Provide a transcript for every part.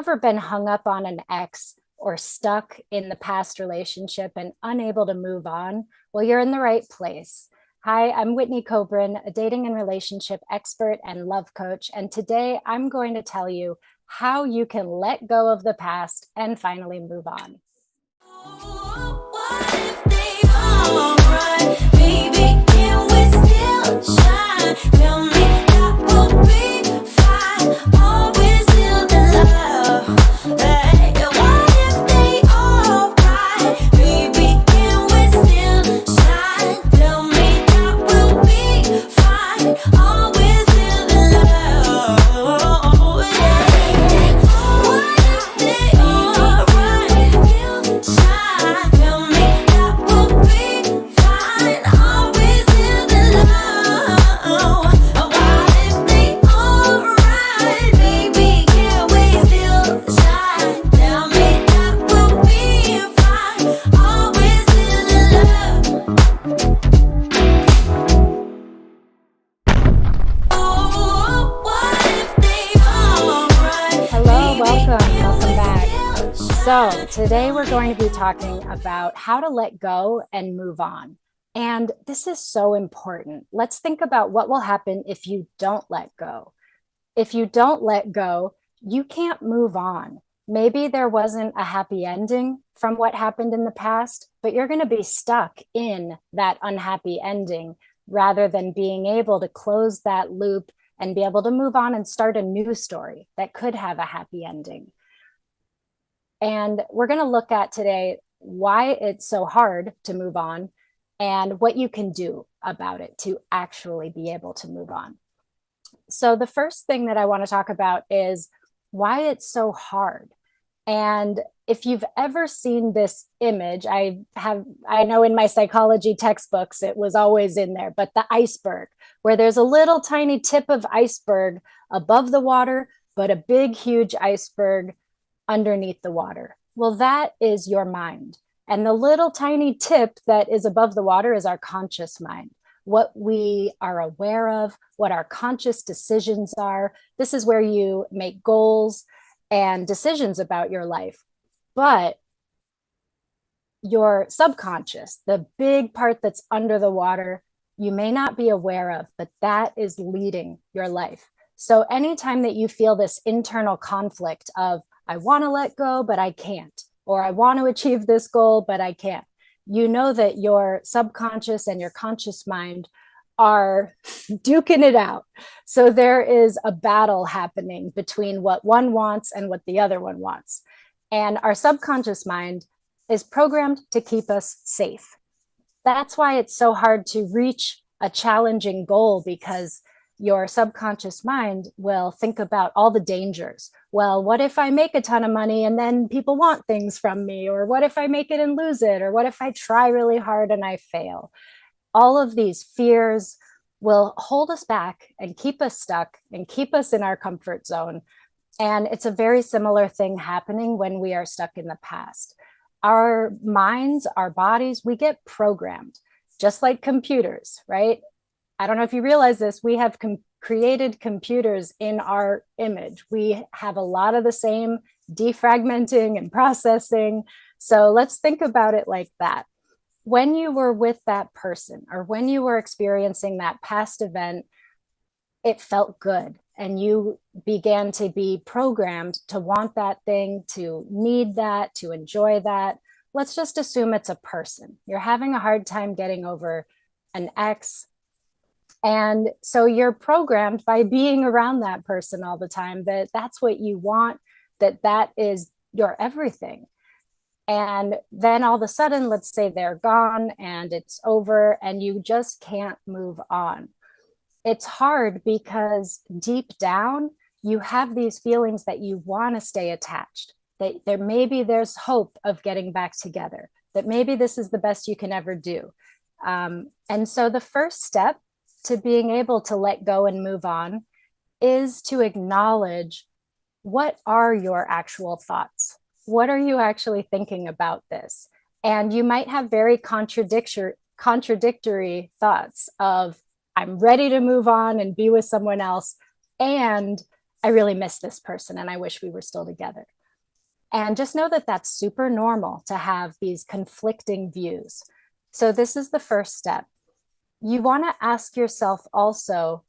ever been hung up on an ex or stuck in the past relationship and unable to move on? Well, you're in the right place. Hi, I'm Whitney Cobrin, a dating and relationship expert and love coach. And today I'm going to tell you how you can let go of the past and finally move on. What if they all right? Baby, can we still shine? Tell me that we'll be fine. Always still in love. Hey, what if they all right? Baby, can we still shine? Tell me that we'll be fine. Always still in love. Yeah. What if they all right? Still shine. Tell me that we'll be fine. Always still in love. What if they all right? Baby, can we still shine? Tell me that we'll be fine. Always still in love. Oh, what if they all right? Hello, Baby, welcome, can welcome we back. still So, shine? today we're Tell going to me. be talking about how to let go and move on. And this is so important. Let's think about what will happen if you don't let go. If you don't let go, you can't move on. Maybe there wasn't a happy ending from what happened in the past, but you're going to be stuck in that unhappy ending rather than being able to close that loop and be able to move on and start a new story that could have a happy ending. And we're going to look at today why it's so hard to move on and what you can do about it to actually be able to move on. So, the first thing that I want to talk about is why it's so hard. And if you've ever seen this image, I know in my psychology textbooks, it was always in there, but the iceberg, where there's a little tiny tip of iceberg above the water, but a big, huge iceberg underneath the water. Well, that is your mind. And the little tiny tip that is above the water is our conscious mind, what we are aware of, what our conscious decisions are. This is where you make goals and decisions about your life. But your subconscious, the big part that's under the water, you may not be aware of, but that is leading your life. So anytime that you feel this internal conflict of, I want to let go, but I can't, or I want to achieve this goal, but I can't, you know that your subconscious and your conscious mind are duking it out. So there is a battle happening between what one wants and what the other one wants. And our subconscious mind is programmed to keep us safe. That's why it's so hard to reach a challenging goal, because your subconscious mind will think about all the dangers. Well, what if I make a ton of money and then people want things from me? Or what if I make it and lose it? Or what if I try really hard and I fail? All of these fears will hold us back and keep us stuck and keep us in our comfort zone. And it's a very similar thing happening when we are stuck in the past. Our minds, our bodies, we get programmed just like computers, right? I don't know if you realize this, we have created computers in our image. We have a lot of the same defragmenting and processing. So let's think about it like that. When you were with that person or when you were experiencing that past event, it felt good. And you began to be programmed to want that thing, to need that, to enjoy that. Let's just assume it's a person. You're having a hard time getting over an ex. And so you're programmed by being around that person all the time that that's what you want, that is your everything. And then all of a sudden, let's say they're gone and it's over and you just can't move on. It's hard because deep down, you have these feelings that you want to stay attached, that there's hope of getting back together, that maybe this is the best you can ever do. And so the first step to being able to let go and move on is to acknowledge, what are your actual thoughts? What are you actually thinking about this? And you might have very contradictory thoughts of, I'm ready to move on and be with someone else, and I really miss this person and I wish we were still together. And just know that that's super normal to have these conflicting views. So, this is the first step. You want to ask yourself also,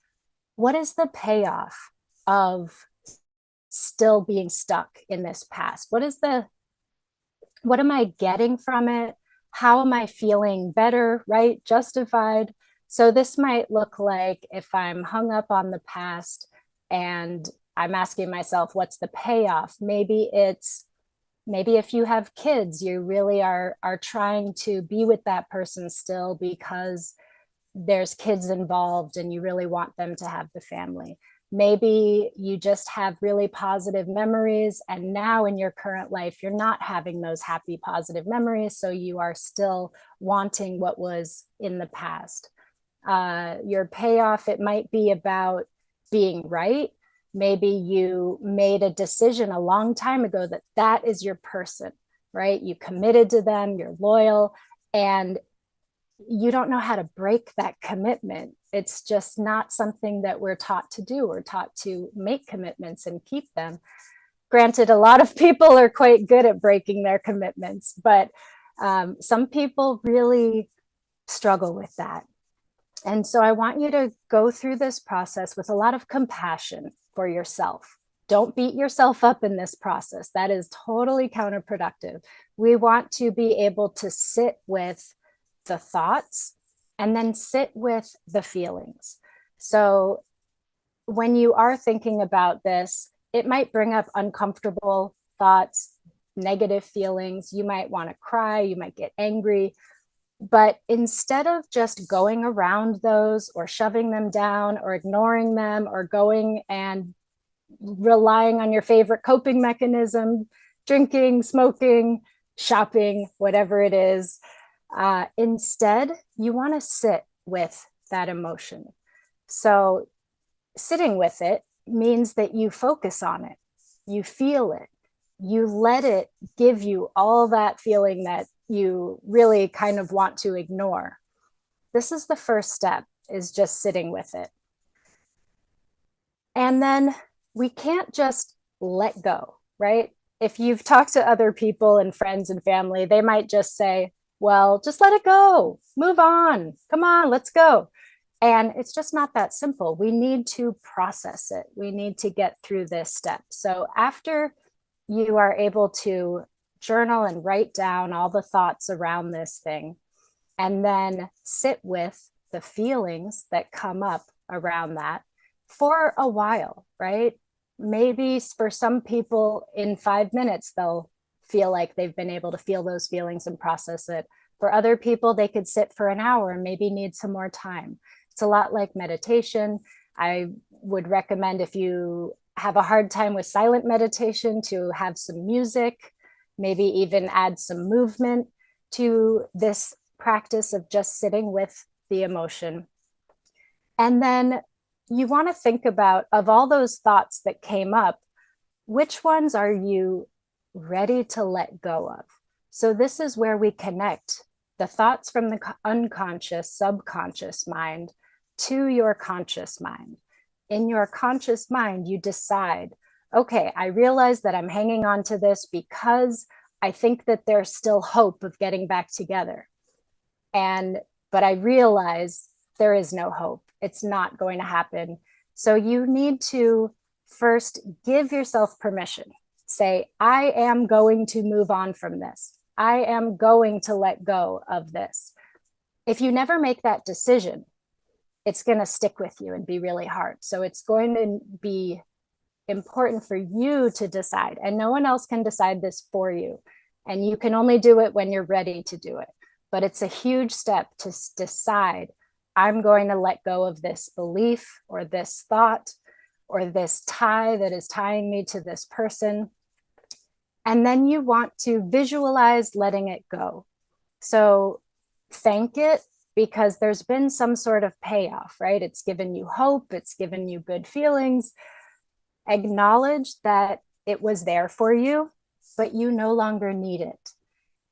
what is the payoff of still being stuck in this past? What am I getting from it? How am I feeling better, right? Justified. So this might look like if I'm hung up on the past and I'm asking myself, what's the payoff? Maybe if you have kids, you really are trying to be with that person still because there's kids involved and you really want them to have the family. Maybe you just have really positive memories, and now in your current life, you're not having those happy, positive memories. So you are still wanting what was in the past. Your payoff, it might be about being right. Maybe you made a decision a long time ago that that is your person, right? You committed to them, you're loyal, and you don't know how to break that commitment. It's just not something that we're taught to do. We're taught to make commitments and keep them. Granted, a lot of people are quite good at breaking their commitments, but some people really struggle with that. And so I want you to go through this process with a lot of compassion for yourself. Don't beat yourself up in this process. That is totally counterproductive. We want to be able to sit with the thoughts and then sit with the feelings. So when you are thinking about this, it might bring up uncomfortable thoughts, negative feelings. You might want to cry, you might get angry. But instead of just going around those or shoving them down or ignoring them or going and relying on your favorite coping mechanism, drinking, smoking, shopping, whatever it is, instead, you want to sit with that emotion. So, sitting with it means that you focus on it, you feel it, you let it give you all that feeling that you really kind of want to ignore. This is the first step, is just sitting with it. And then we can't just let go, right? If you've talked to other people and friends and family, they might just say, well, just let it go, move on, come on, let's go. And it's just not that simple. We need to process it. We need to get through this step. So after you are able to journal and write down all the thoughts around this thing, and then sit with the feelings that come up around that for a while, right? Maybe for some people in 5 minutes, they'll feel like they've been able to feel those feelings and process it. For other people, they could sit for an hour and maybe need some more time. It's a lot like meditation. I would recommend, if you have a hard time with silent meditation, to have some music, maybe even add some movement to this practice of just sitting with the emotion. And then you want to think about, of all those thoughts that came up, which ones are you ready to let go of? So this is where we connect the thoughts from the unconscious, subconscious mind to your conscious mind. In your conscious mind, you decide, okay, I realize that I'm hanging on to this because I think that there's still hope of getting back together. But I realize there is no hope. It's not going to happen. So you need to first give yourself permission. Say, I am going to move on from this. I am going to let go of this. If you never make that decision, it's going to stick with you and be really hard. So it's going to be important for you to decide, and no one else can decide this for you. And you can only do it when you're ready to do it. But it's a huge step to decide, I'm going to let go of this belief or this thought or this tie that is tying me to this person. And then you want to visualize letting it go. So thank it, because there's been some sort of payoff, right? It's given you hope, it's given you good feelings. Acknowledge that it was there for you, but you no longer need it.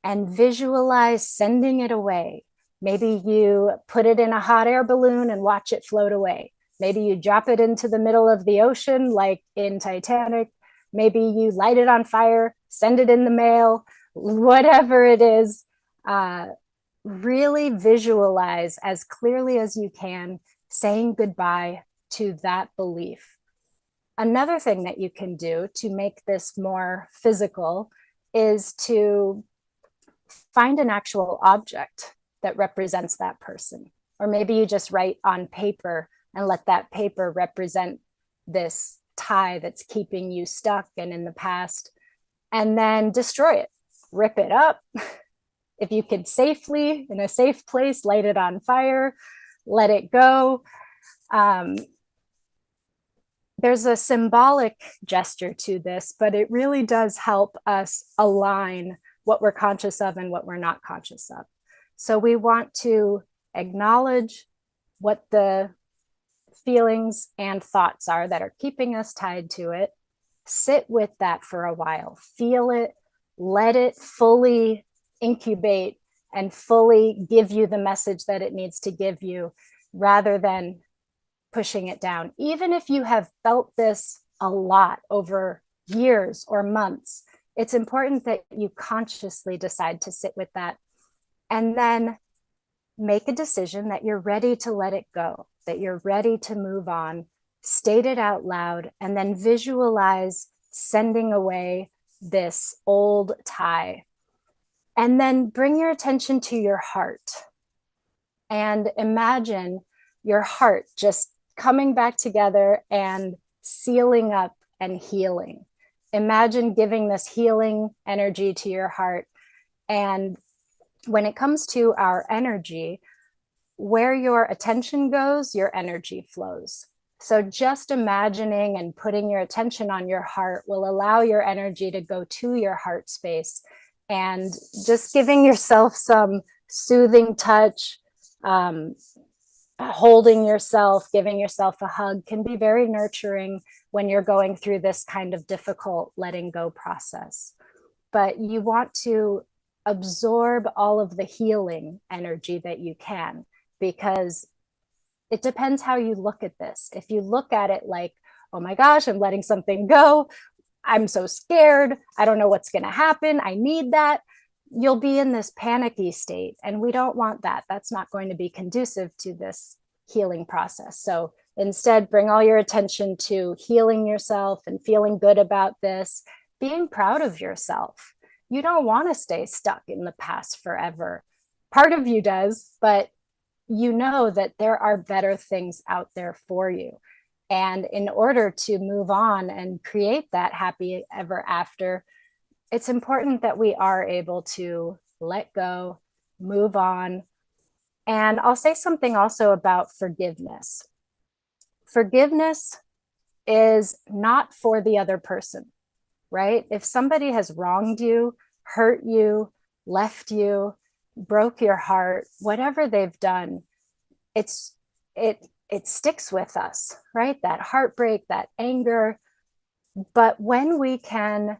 And visualize sending it away. Maybe you put it in a hot air balloon and watch it float away. Maybe you drop it into the middle of the ocean, like in Titanic. Maybe you light it on fire, send it in the mail, whatever it is. Really visualize as clearly as you can saying goodbye to that belief. Another thing that you can do to make this more physical is to find an actual object that represents that person. Or maybe you just write on paper and let that paper represent this tie that's keeping you stuck and in the past, and then destroy it, rip it up. If you could safely, in a safe place, light it on fire, let it go. There's a symbolic gesture to this, but it really does help us align what we're conscious of and what we're not conscious of. So we want to acknowledge what the feelings and thoughts are that are keeping us tied to it. Sit with that for a while, feel it, let it fully incubate and fully give you the message that it needs to give you, rather than pushing it down. Even if you have felt this a lot over years or months, it's important that you consciously decide to sit with that and then make a decision that you're ready to let it go, that you're ready to move on, state it out loud, and then visualize sending away this old tie. And then bring your attention to your heart and imagine your heart just coming back together and sealing up and healing. Imagine giving this healing energy to your heart. And when it comes to our energy, where your attention goes, your energy flows. So just imagining and putting your attention on your heart will allow your energy to go to your heart space, and just giving yourself some soothing touch, holding yourself, giving yourself a hug can be very nurturing when you're going through this kind of difficult letting go process. But you want to absorb all of the healing energy that you can, because it depends how you look at this. If you look at it like, oh my gosh, I'm letting something go, I'm so scared, I don't know what's going to happen, I need that, you'll be in this panicky state. And we don't want that. That's not going to be conducive to this healing process. So instead, bring all your attention to healing yourself and feeling good about this, being proud of yourself. You don't want to stay stuck in the past forever. Part of you does, but you know that there are better things out there for you. And in order to move on and create that happy ever after, it's important that we are able to let go, move on. And I'll say something also about forgiveness. Forgiveness is not for the other person, right? If somebody has wronged you, hurt you, left you, broke your heart, whatever they've done, it sticks with us, right? That heartbreak, that anger. But when we can,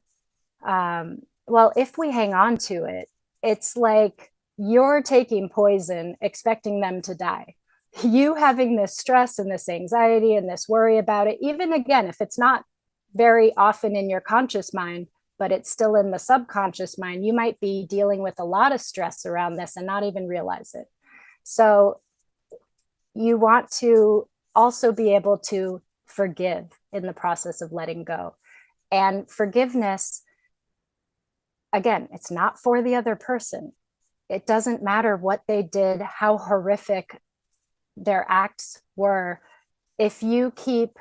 if we hang on to it, it's like you're taking poison, expecting them to die. You having this stress and this anxiety and this worry about it, even again, if it's not very often in your conscious mind, but it's still in the subconscious mind, you might be dealing with a lot of stress around this and not even realize it. So you want to also be able to forgive in the process of letting go. And forgiveness, again, it's not for the other person. It doesn't matter what they did, how horrific their acts were. If you keep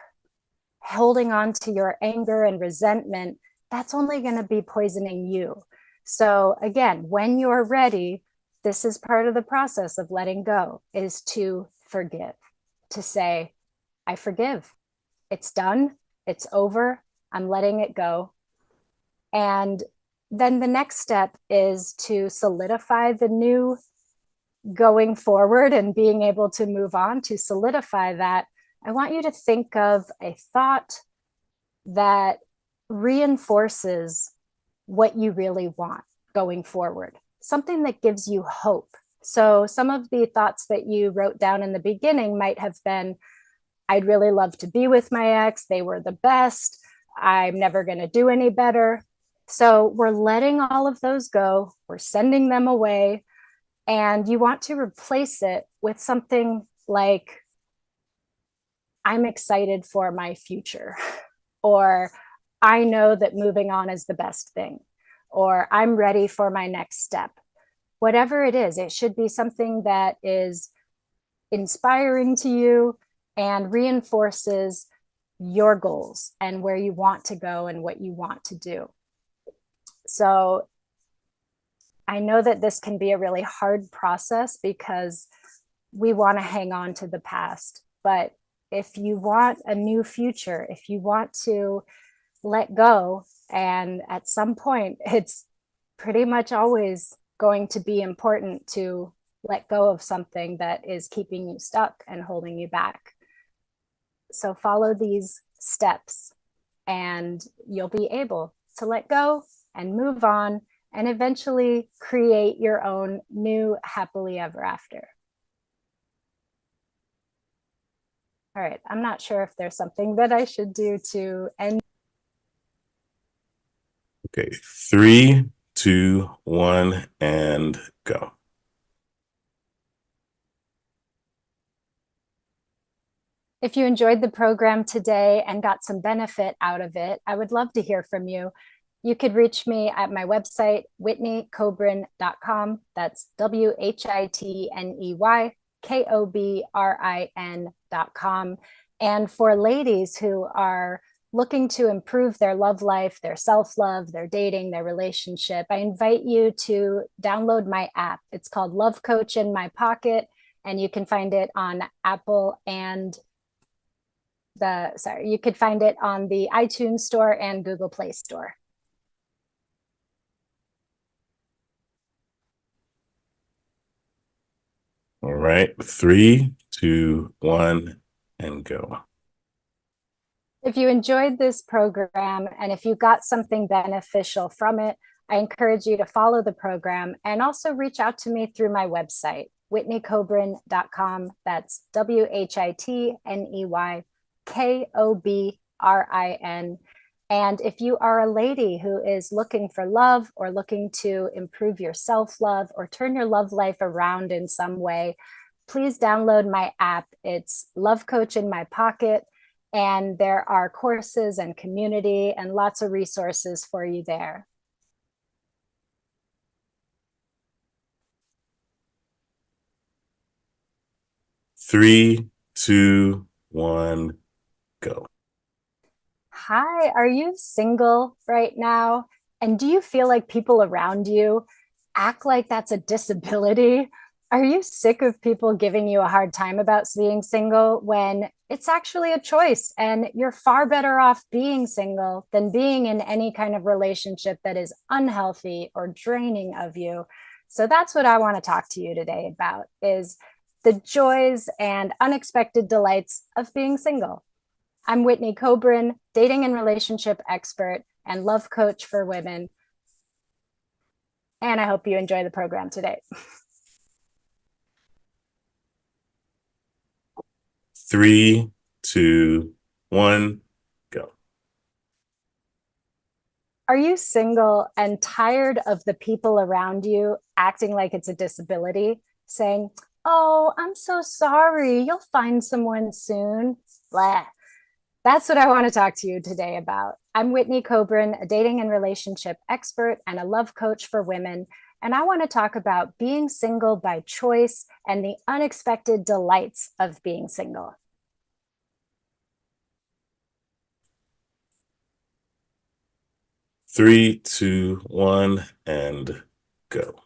holding on to your anger and resentment, that's only going to be poisoning you. So again, when you're ready, this is part of the process of letting go, is to forgive, to say, I forgive. It's done. It's over. I'm letting it go. And then the next step is to solidify the new going forward and being able to move on. To solidify that, I want you to think of a thought that reinforces what you really want going forward, something that gives you hope. So some of the thoughts that you wrote down in the beginning might have been, I'd really love to be with my ex. They were the best. I'm never going to do any better. So we're letting all of those go, we're sending them away, and you want to replace it with something like, I'm excited for my future, or I know that moving on is the best thing, or I'm ready for my next step. Whatever it is, it should be something that is inspiring to you and reinforces your goals and where you want to go and what you want to do. So I know that this can be a really hard process because we want to hang on to the past. But if you want a new future, if you want to let go, and at some point, it's pretty much always going to be important to let go of something that is keeping you stuck and holding you back. So follow these steps and you'll be able to let go and move on and eventually create your own new happily ever after. All right, I'm not sure if there's something that I should do to end. Okay, 3, 2, 1, and go. If you enjoyed the program today and got some benefit out of it, I would love to hear from you. You could reach me at my website, whitneykobrin.com. That's WHITNEYKOBRIN.com. And for ladies who are looking to improve their love life, their self-love, their dating, their relationship, I invite you to download my app. It's called Love Coach in My Pocket, and you can find it on Apple and you could find it on the iTunes Store and Google Play Store. All right, 3, 2, 1, and go. If you enjoyed this program and if you got something beneficial from it, I encourage you to follow the program and also reach out to me through my website, whitneykobrin.com. That's WHITNEYKOBRIN. And if you are a lady who is looking for love or looking to improve your self-love or turn your love life around in some way, please download my app. It's Love Coach in My Pocket, and there are courses and community and lots of resources for you there. Three, 2, 1, go. Hi, are you single right now? And do you feel like people around you act like that's a disability? Are you sick of people giving you a hard time about being single when it's actually a choice and you're far better off being single than being in any kind of relationship that is unhealthy or draining of you? So that's what I want to talk to you today about, is the joys and unexpected delights of being single. I'm Whitney Kobrin, dating and relationship expert and love coach for women. And I hope you enjoy the program today. 3, 2, 1, go. Are you single and tired of the people around you acting like it's a disability, saying, "Oh, I'm so sorry, you'll find someone soon"? Blah. That's what I want to talk to you today about. I'm Whitney Kobrin, a dating and relationship expert and a love coach for women. And I want to talk about being single by choice and the unexpected delights of being single. Three, 2, 1, and go.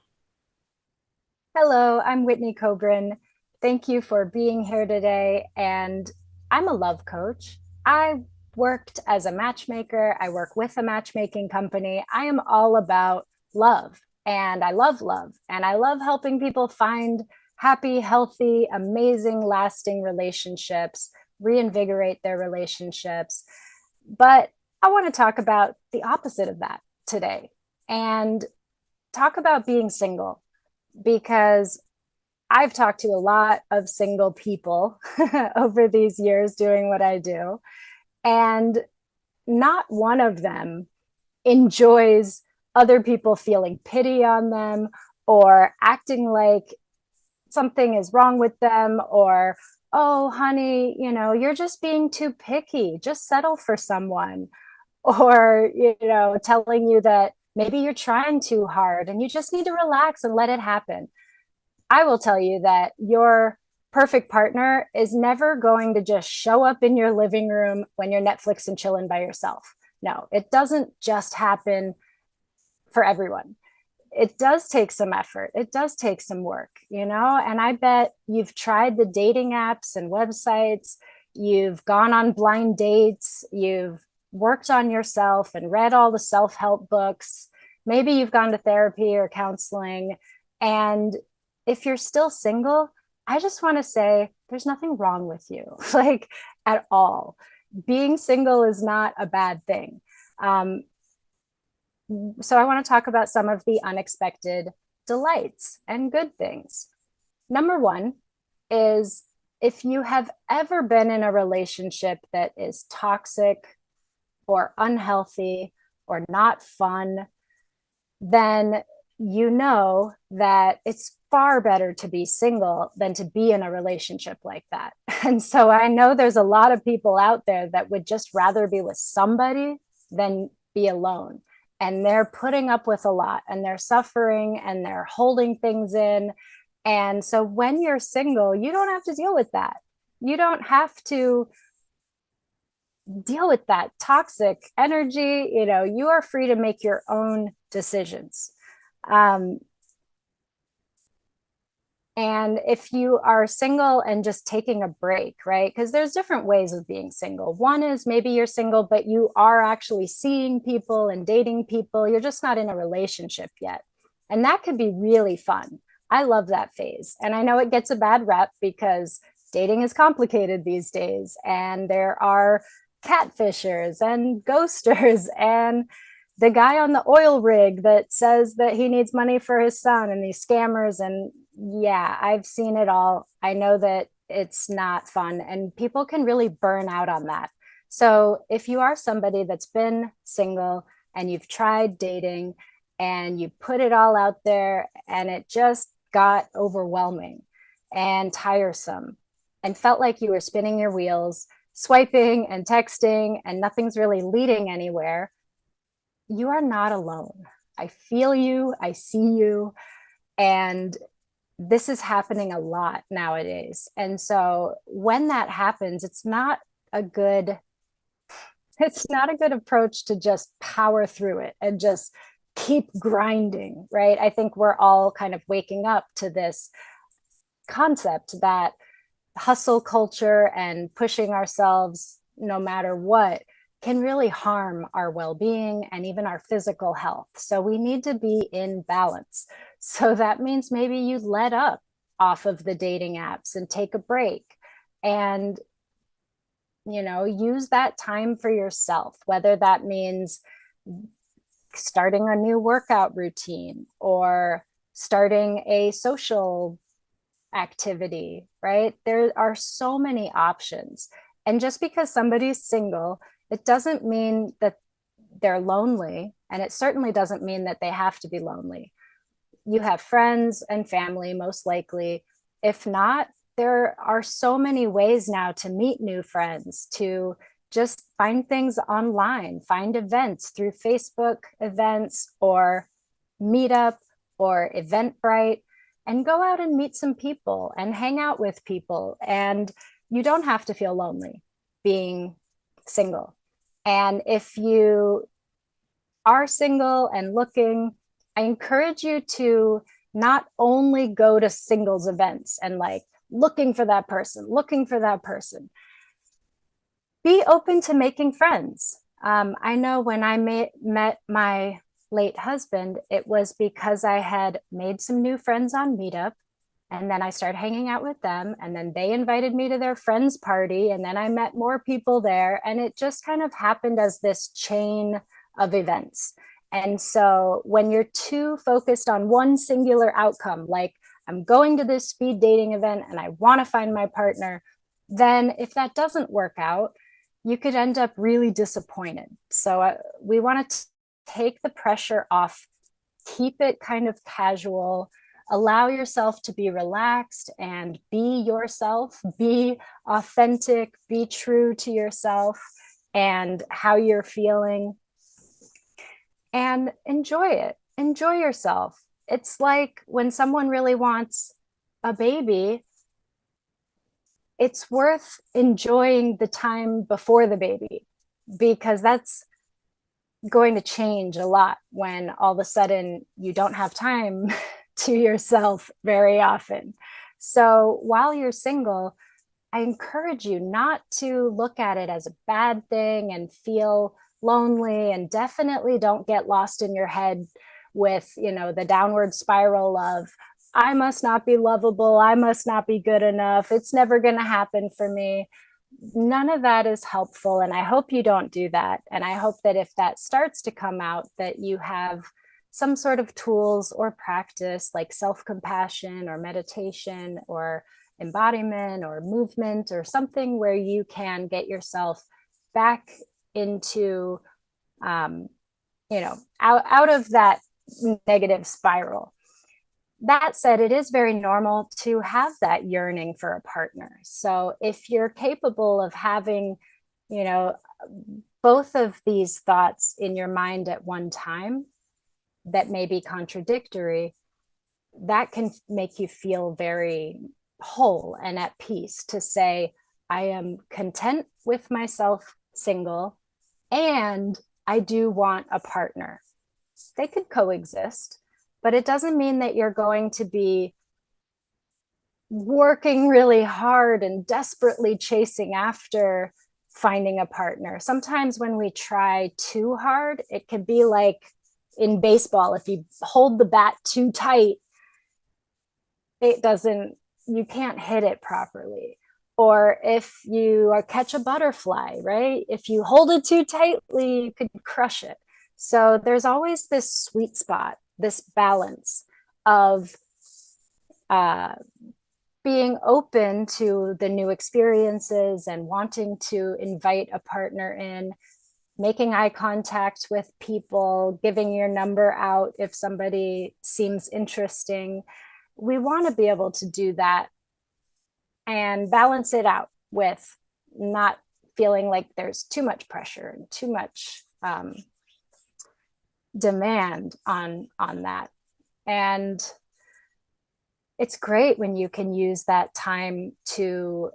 Hello, I'm Whitney Kobrin. Thank you for being here today. And I'm a love coach. I worked as a matchmaker. I work with a matchmaking company. I am all about love, and I love love, and I love helping people find happy, healthy, amazing, lasting relationships, reinvigorate their relationships. But I want to talk about the opposite of that today and talk about being single, because I've talked to a lot of single people over these years doing what I do. And not one of them enjoys other people feeling pity on them or acting like something is wrong with them, or, oh, honey, you're just being too picky. Just settle for someone. Or, telling you that maybe you're trying too hard and you just need to relax and let it happen. I will tell you that your perfect partner is never going to just show up in your living room when you're Netflix and chilling by yourself. No, it doesn't just happen for everyone. It does take some effort. It does take some work, and I bet you've tried the dating apps and websites. You've gone on blind dates. You've worked on yourself and read all the self-help books. Maybe you've gone to therapy or counseling. And if you're still single, I just want to say there's nothing wrong with you, like, at all. Being single is not a bad thing. So I want to talk about some of the unexpected delights and good things. Number one is, if you have ever been in a relationship that is toxic or unhealthy or not fun, then you know that it's far better to be single than to be in a relationship like that. And so I know there's a lot of people out there that would just rather be with somebody than be alone. And they're putting up with a lot, and they're suffering, and they're holding things in. And so when you're single, you don't have to deal with that. You don't have to deal with that toxic energy. You are free to make your own decisions. And if you are single and just taking a break, right? Because there's different ways of being single. One is maybe you're single, but you are actually seeing people and dating people. You're just not in a relationship yet. And that could be really fun. I love that phase. And I know it gets a bad rep because dating is complicated these days. And there are catfishers and ghosters and the guy on the oil rig that says that he needs money for his son, and these scammers. And yeah, I've seen it all. I know that it's not fun, and people can really burn out on that. So if you are somebody that's been single and you've tried dating and you put it all out there and it just got overwhelming and tiresome and felt like you were spinning your wheels, swiping and texting, and nothing's really leading anywhere, you are not alone. I feel you, I see you, and this is happening a lot nowadays. And so when that happens, it's not a good approach to just power through it and just keep grinding, right? I think we're all kind of waking up to this concept that hustle culture and pushing ourselves no matter what can really harm our well-being and even our physical health. So we need to be in balance. So that means maybe you let up off of the dating apps and take a break and, use that time for yourself, whether that means starting a new workout routine or starting a social activity, right? There are so many options. And just because somebody's single, it doesn't mean that they're lonely. And it certainly doesn't mean that they have to be lonely. You have friends and family, most likely. If not, there are so many ways now to meet new friends, to just find things online, find events through Facebook events or Meetup or Eventbrite, and go out and meet some people and hang out with people. And you don't have to feel lonely being single. And if you are single and looking, I encourage you to not only go to singles events and like looking for that person. Be open to making friends. I know when I met my late husband, it was because I had made some new friends on Meetup. And then I started hanging out with them. And then they invited me to their friend's party. And then I met more people there. And it just kind of happened as this chain of events. And so when you're too focused on one singular outcome, like I'm going to this speed dating event and I want to find my partner, then if that doesn't work out, you could end up really disappointed. So we want to take the pressure off, keep it kind of casual, allow yourself to be relaxed and be yourself, be authentic, be true to yourself and how you're feeling, and enjoy it. Enjoy yourself. It's like when someone really wants a baby, it's worth enjoying the time before the baby, because that's going to change a lot when all of a sudden you don't have time to yourself very often. So while you're single, I encourage you not to look at it as a bad thing and feel lonely, and definitely don't get lost in your head with, the downward spiral of, I must not be lovable, I must not be good enough, it's never going to happen for me. None of that is helpful, and I hope you don't do that. And I hope that if that starts to come out, that you have some sort of tools or practice like self-compassion or meditation or embodiment or movement or something where you can get yourself back into out of that negative spiral. That said, it is very normal to have that yearning for a partner. So if you're capable of having, you know, both of these thoughts in your mind at one time that may be contradictory, that can make you feel very whole and at peace to say, I am content with myself single, and I do want a partner. They could coexist, but it doesn't mean that you're going to be working really hard and desperately chasing after finding a partner. Sometimes when we try too hard, it could be like in baseball, if you hold the bat too tight, you can't hit it properly. Or if you catch a butterfly, right? If you hold it too tightly, you could crush it. So there's always this sweet spot, this balance of being open to the new experiences and wanting to invite a partner in, making eye contact with people, giving your number out if somebody seems interesting. We want to be able to do that and balance it out with not feeling like there's too much pressure and too much demand on that. And it's great when you can use that time to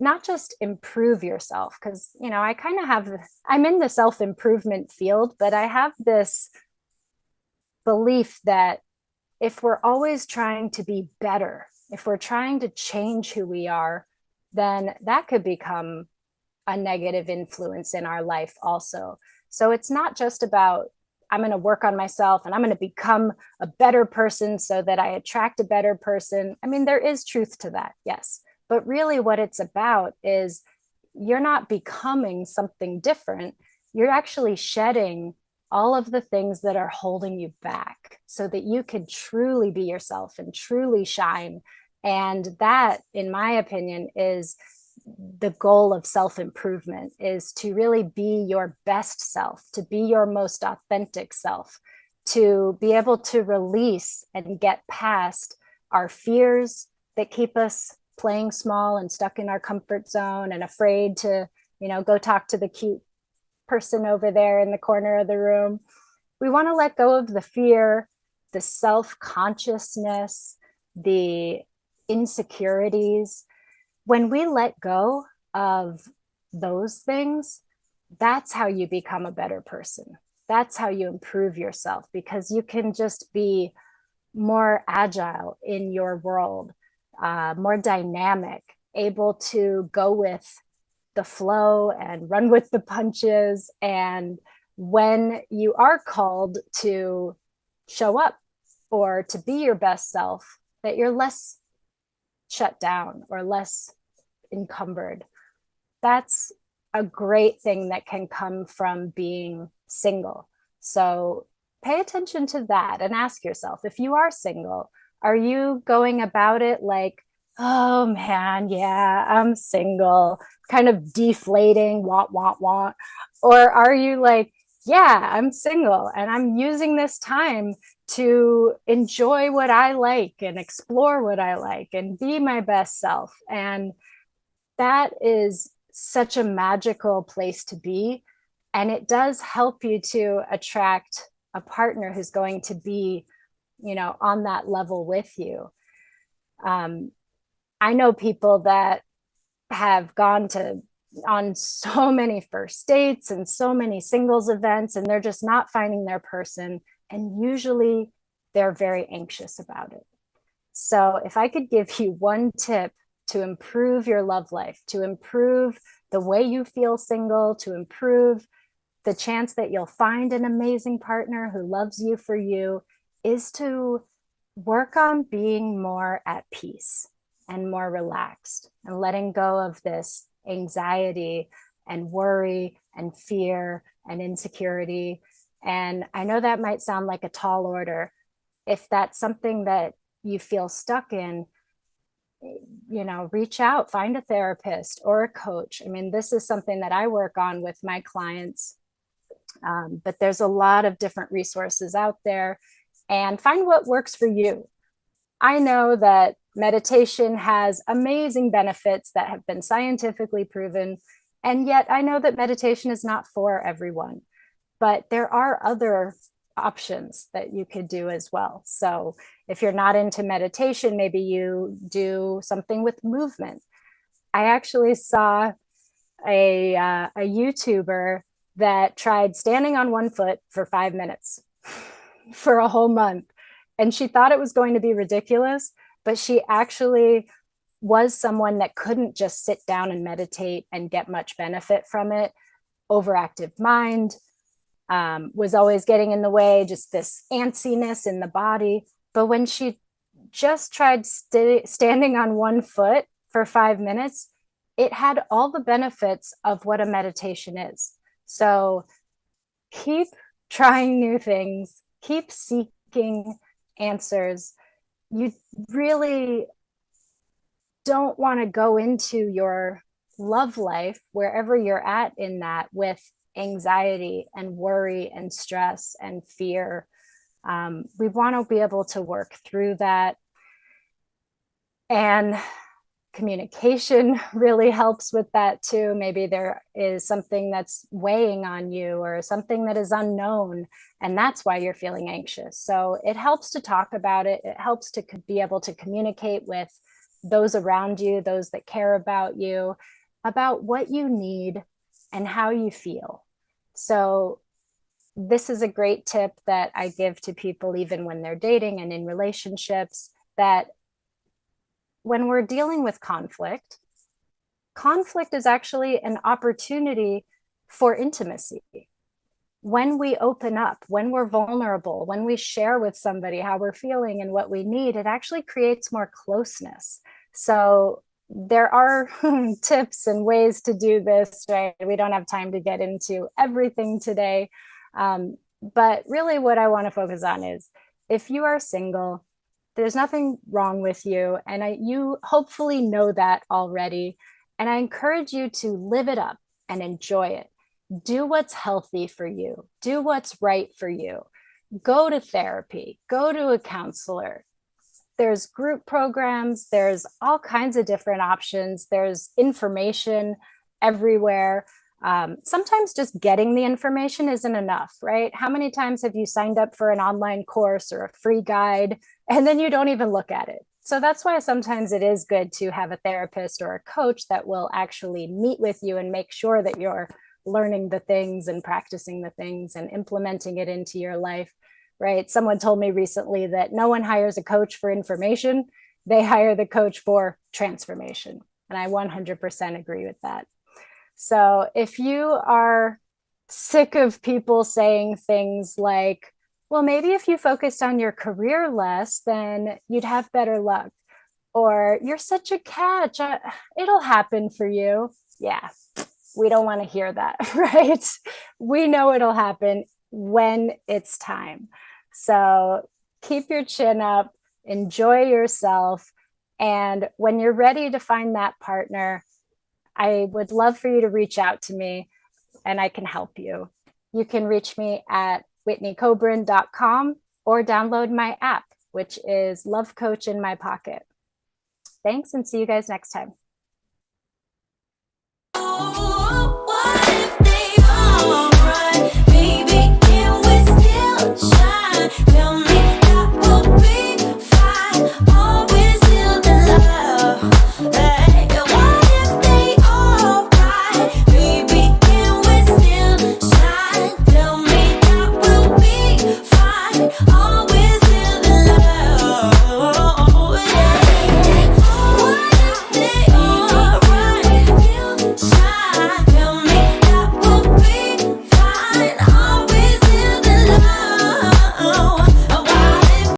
not just improve yourself, because I kind of I'm in the self-improvement field, but I have this belief that if we're always trying to be better, if we're trying to change who we are, then that could become a negative influence in our life also. So it's not just about, I'm going to work on myself and I'm going to become a better person so that I attract a better person. I mean, there is truth to that, yes. But really what it's about is you're not becoming something different. You're actually shedding all of the things that are holding you back so that you can truly be yourself and truly shine. And that, in my opinion, is the goal of self-improvement, is to really be your best self, to be your most authentic self, to be able to release and get past our fears that keep us playing small and stuck in our comfort zone and afraid to, go talk to the cute person over there in the corner of the room. We want to let go of the fear, the self-consciousness, the insecurities. When we let go of those things, that's how you become a better person. That's how you improve yourself, because you can just be more agile in your world, more dynamic, able to go with the flow and run with the punches. And when you are called to show up or to be your best self, that you're less shut down or less encumbered. That's a great thing that can come from being single. So pay attention to that and ask yourself, if you are single, are you going about it like, oh man, yeah, I'm single, kind of deflating, want? Or are you like, yeah, I'm single and I'm using this time to enjoy what I like and explore what I like and be my best self? And that is such a magical place to be. And it does help you to attract a partner who's going to be, on that level with you. Um, I know people that have gone to on so many first dates and so many singles events, and they're just not finding their person. And usually they're very anxious about it. So if I could give you one tip to improve your love life, to improve the way you feel single, to improve the chance that you'll find an amazing partner who loves you for you, is to work on being more at peace and more relaxed and letting go of this anxiety and worry and fear and insecurity. And I know that might sound like a tall order. If that's something that you feel stuck in, reach out, find a therapist or a coach. I mean, this is something that I work on with my clients, but there's a lot of different resources out there, and find what works for you. I know that meditation has amazing benefits that have been scientifically proven, and yet I know that meditation is not for everyone, but there are other options that you could do as well. So if you're not into meditation, maybe you do something with movement. I actually saw a YouTuber that tried standing on one foot for 5 minutes for a whole month. And she thought it was going to be ridiculous, but she actually was someone that couldn't just sit down and meditate and get much benefit from it. Overactive mind, was always getting in the way, just this antsiness in the body. But when she just tried standing on one foot for 5 minutes, it had all the benefits of what a meditation is. So keep trying new things, keep seeking answers. You really don't want to go into your love life, wherever you're at in that, with anxiety and worry and stress and fear. We want to be able to work through that. And communication really helps with that too. Maybe there is something that's weighing on you or something that is unknown, and that's why you're feeling anxious. So it helps to talk about it. It helps to be able to communicate with those around you, those that care about you, about what you need and how you feel. So this is a great tip that I give to people, even when they're dating and in relationships, that when we're dealing with conflict is actually an opportunity for intimacy. When we open up, when we're vulnerable, when we share with somebody how we're feeling and what we need, it actually creates more closeness. So there are tips and ways to do this, right? We don't have time to get into everything today. But really what I want to focus on is, if you are single, there's nothing wrong with you. And you hopefully know that already. And I encourage you to live it up and enjoy it. Do what's healthy for you. Do what's right for you. Go to therapy. Go to a counselor. There's group programs. There's all kinds of different options. There's information everywhere. Sometimes just getting the information isn't enough, right? How many times have you signed up for an online course or a free guide and then you don't even look at it? So that's why sometimes it is good to have a therapist or a coach that will actually meet with you and make sure that you're learning the things and practicing the things and implementing it into your life, right? Someone told me recently that no one hires a coach for information. They hire the coach for transformation. And I 100% agree with that. So if you are sick of people saying things like, well, maybe if you focused on your career less, then you'd have better luck. Or you're such a catch, it'll happen for you. Yeah, we don't want to hear that, right? We know it'll happen when it's time. So keep your chin up, enjoy yourself. And when you're ready to find that partner, I would love for you to reach out to me and I can help you. You can reach me at whitneycobran.com or download my app, which is Love Coach in My Pocket. Thanks, and see you guys next time.